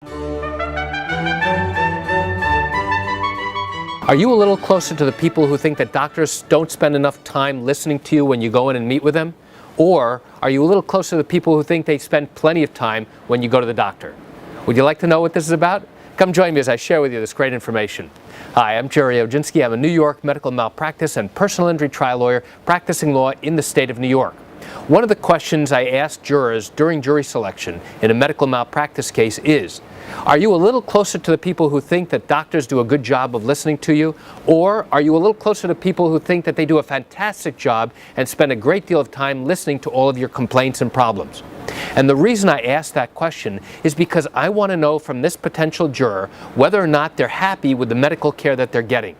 Are you a little closer to the people who think that doctors don't spend enough time listening to you when you go in and meet with them? Or are you a little closer to the people who think they spend plenty of time when you go to the doctor? Would you like to know what this is about? Come join me as I share with you this great information. Hi, I'm Jerry Oginski. I'm a New York medical malpractice and personal injury trial lawyer practicing law in the state of New York. One of the questions I ask jurors during jury selection in a medical malpractice case is, are you a little closer to the people who think that doctors do a good job of listening to you? Or are you a little closer to people who think that they do a fantastic job and spend a great deal of time listening to all of your complaints and problems? And the reason I ask that question is because I want to know from this potential juror whether or not they're happy with the medical care that they're getting.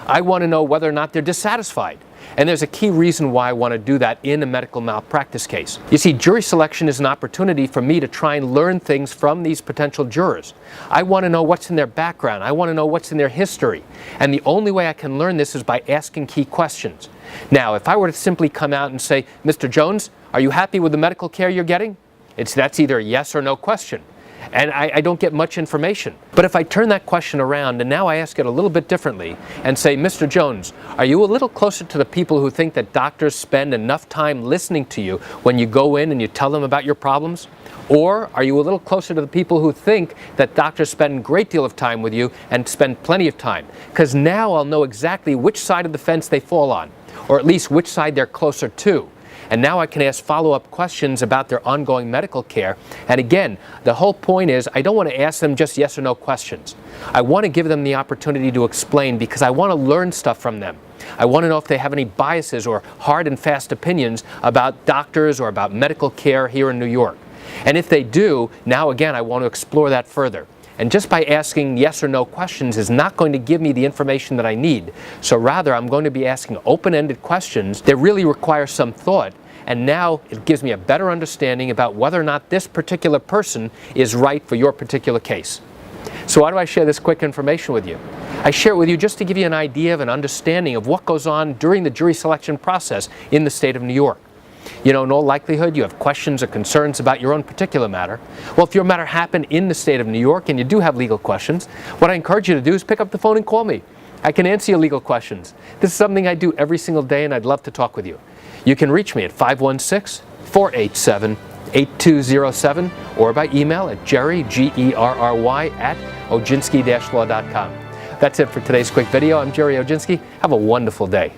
I want to know whether or not they're dissatisfied. And there's a key reason why I want to do that in a medical malpractice case. You see, jury selection is an opportunity for me to try and learn things from these potential jurors. I want to know what's in their background. I want to know what's in their history. And the only way I can learn this is by asking key questions. Now, if I were to simply come out and say, Mr. Jones, are you happy with the medical care you're getting? That's either a yes or no question. And I don't get much information. But if I turn that question around and now I ask it a little bit differently and say, Mr. Jones, are you a little closer to the people who think that doctors spend enough time listening to you when you go in and you tell them about your problems? Or are you a little closer to the people who think that doctors spend a great deal of time with you and spend plenty of time? Because now I'll know exactly which side of the fence they fall on, or at least which side they're closer to. And now I can ask follow-up questions about their ongoing medical care. And again, the whole point is I don't want to ask them just yes or no questions. I want to give them the opportunity to explain because I want to learn stuff from them. I want to know if they have any biases or hard and fast opinions about doctors or about medical care here in New York. And if they do, now again, I want to explore that further. And just by asking yes or no questions is not going to give me the information that I need. So rather, I'm going to be asking open-ended questions that really require some thought. And now it gives me a better understanding about whether or not this particular person is right for your particular case. So why do I share this quick information with you? I share it with you just to give you an idea of an understanding of what goes on during the jury selection process in the state of New York. You know, in all likelihood, you have questions or concerns about your own particular matter. Well, if your matter happened in the state of New York and you do have legal questions, what I encourage you to do is pick up the phone and call me. I can answer your legal questions. This is something I do every single day, and I'd love to talk with you. You can reach me at 516-487-8207 or by email at Jerry, G-E-R-R-Y, at oginski-law.com. That's it for today's quick video. I'm Jerry Oginski. Have a wonderful day.